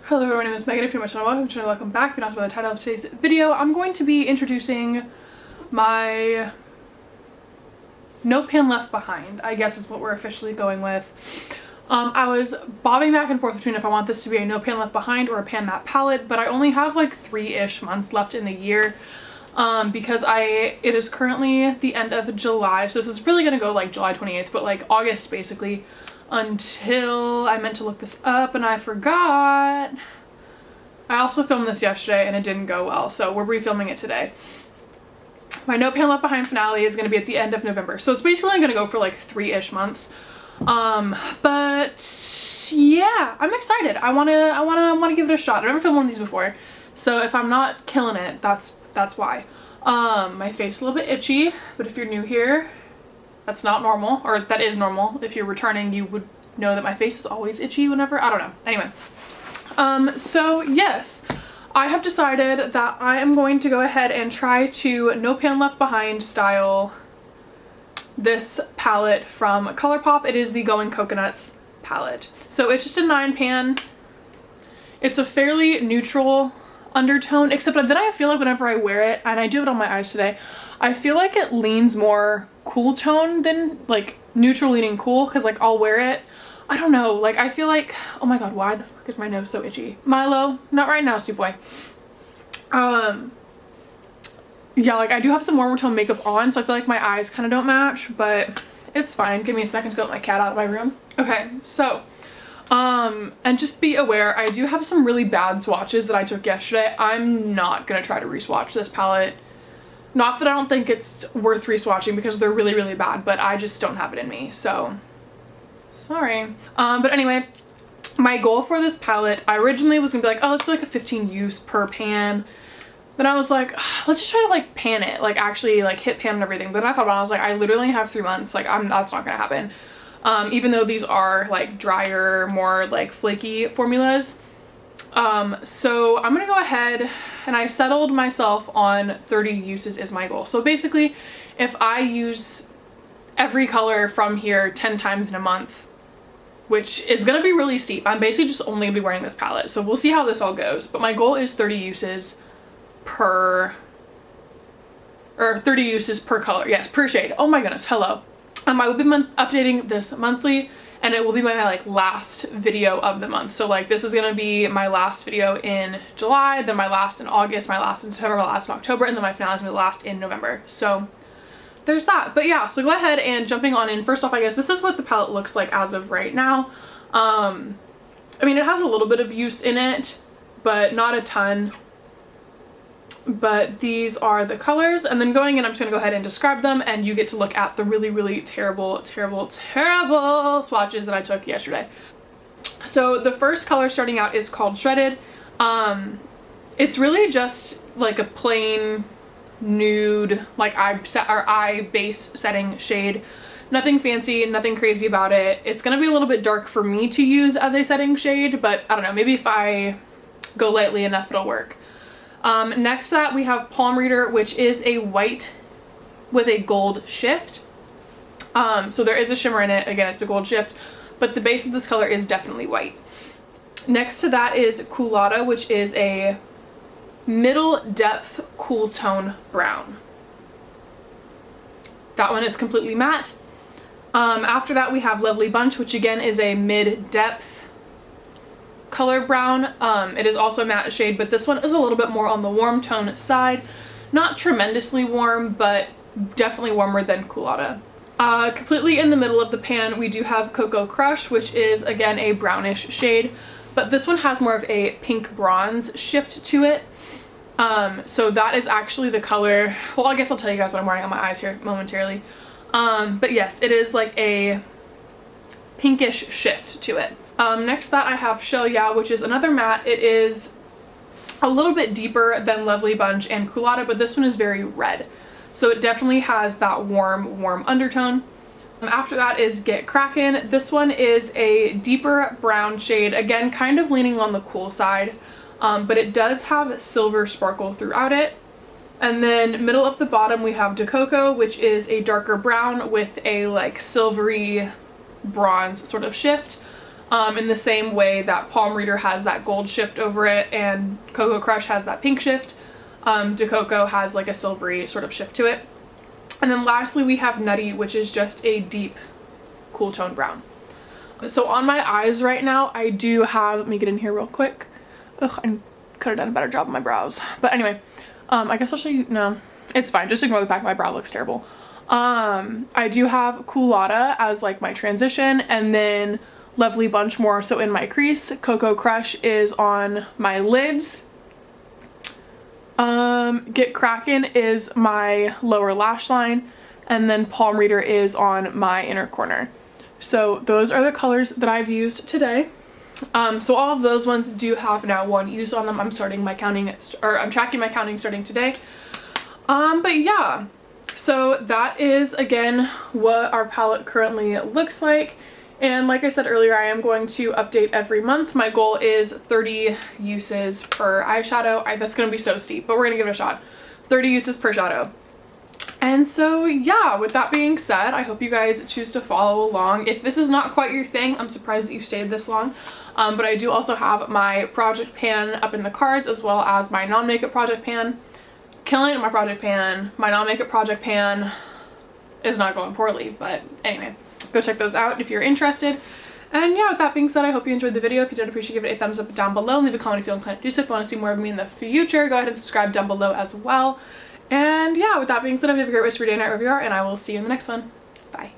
Hello everyone, my name is Megan. If you're my channel, welcome to the channel, welcome back. If you're not by the title of today's video, I'm going to be introducing my No Pan Left Behind, I guess is what we're officially going with. I was bobbing back and forth between if I want this to be a No Pan Left Behind or a pan matte palette, but I only have like 3-ish months left in the year because it is currently the end of July, so this is really gonna go like July 28th, but like August basically, until I meant to look this up and I forgot. I also filmed this yesterday and it didn't go well, so we're refilming it today. My No Pan Left Behind finale is going to be at the end of November, so it's basically going to go for like 3-ish months. But yeah, I'm excited. I want to give it a shot. I've never filmed one of these before, so if I'm not killing it, that's why. My face is a little bit itchy, but if you're new here, that's not normal, or that is normal. If you're returning, you would know that my face is always itchy whenever, I don't know. Anyway, so yes, I have decided that I am going to go ahead and try to No Pan Left Behind style this palette from ColourPop. It is the Going Coconuts palette. So it's just a 9-pan. It's a fairly neutral undertone, except that then I feel like whenever I wear it, and I do it on my eyes today, I feel like it leans more cool tone than like neutral leaning cool, because like I'll wear it, I don't know, like I feel like, oh my god, why the fuck is my nose so itchy? Milo, not right now, sweet boy. Yeah, like I do have some warmer tone makeup on, so I feel like my eyes kind of don't match, but it's fine. Give me a second to get my cat out of my room. Okay, so and just be aware, I do have some really bad swatches that I took yesterday. I'm not gonna try to re-swatch this palette. Not that I don't think it's worth re-swatching because they're really, really bad, but I just don't have it in me, so sorry. But anyway, my goal for this palette, I originally was gonna be like, oh, let's do like a 15 use per pan. Then I was like, let's just try to like pan it, like actually like hit pan and everything. But then I thought about it, I was like, I literally have 3 months, like that's not gonna happen. Even though these are like drier, more like flaky formulas. So I'm gonna go ahead, and I settled myself on 30 uses is my goal. So basically, if I use every color from here 10 times in a month, which is gonna be really steep, I'm basically just only gonna be wearing this palette. So we'll see how this all goes. But my goal is 30 uses per, or 30 uses per color. Yes, per shade. Oh my goodness, hello. I will be updating this monthly, and it will be my like last video of the month. So like this is gonna be my last video in July, then my last in August, my last in September, my last in October, and then my finale is gonna be the last in November. So there's that. But yeah, so go ahead and jumping on in. First off, I guess this is what the palette looks like as of right now. I mean, it has a little bit of use in it, but not a ton. But these are the colors, and then going in, I'm just gonna go ahead and describe them, and you get to look at the really, really terrible, terrible, terrible swatches that I took yesterday. So the first color starting out is called Shredded. It's really just like a plain nude, like eye base setting shade. Nothing fancy, nothing crazy about it. It's gonna be a little bit dark for me to use as a setting shade, but I don't know, maybe if I go lightly enough, it'll work. Next to that we have Palm Reader, which is a white with a gold shift. So there is a shimmer in it. Again, it's a gold shift, but the base of this color is definitely white. Next to that is Culotta, which is a middle depth cool tone brown. That one is completely matte. After that we have Lovely Bunch, which again is a mid depth color brown. It is also a matte shade, but this one is a little bit more on the warm tone side. Not tremendously warm, but definitely warmer than Culotta. Completely in the middle of the pan, we do have Cocoa Crush, which is again a brownish shade, but this one has more of a pink bronze shift to it. So that is actually the color. Well, I guess I'll tell you guys what I'm wearing on my eyes here momentarily. But yes, it is like a pinkish shift to it. Next to that I have Shell Ya, which is another matte. It is a little bit deeper than Lovely Bunch and Culotta, but this one is very red. So it definitely has that warm undertone. After that is Get Crackin'. This one is a deeper brown shade, again kind of leaning on the cool side, but it does have silver sparkle throughout it. And then middle of the bottom we have De Coco, which is a darker brown with a like silvery bronze sort of shift. in the same way that Palm Reader has that gold shift over it and Cocoa Crush has that pink shift. Coco has like a silvery sort of shift to it. And then lastly we have Nutty, which is just a deep cool tone brown. So on my eyes right now I do have, let me get in here real quick. Ugh, I could have done a better job on my brows. But anyway, I guess I'll show you, no, it's fine. Just ignore the fact my brow looks terrible. I do have Coolata as like my transition, and then Lovely Bunch more so in my crease. Cocoa Crush is on my lids. Get Crackin' is my lower lash line, and then Palm Reader is on my inner corner. So those are the colors that I've used today. So all of those ones do have now one use on them. I'm starting my counting, or I'm tracking my counting starting today. But yeah, so that is again what our palette currently looks like. And like I said earlier, I am going to update every month. My goal is 30 uses per eyeshadow. That's going to be so steep, but we're going to give it a shot. 30 uses per shadow. And so yeah, with that being said, I hope you guys choose to follow along. If this is not quite your thing, I'm surprised that you stayed this long. But I do also have my project pan up in the cards, as well as my non-makeup project pan. Killing it in my project pan. My non-makeup project pan is not going poorly, but anyway, go check those out if you're interested. And yeah, with that being said, I hope you enjoyed the video. If you did, appreciate, give it a thumbs up down below. Leave a comment if you feel inclined to do so. If you want to see more of me in the future, go ahead and subscribe down below as well. And yeah, with that being said, I hope you have a great rest of your day, night, wherever you are, and I will see you in the next one. Bye.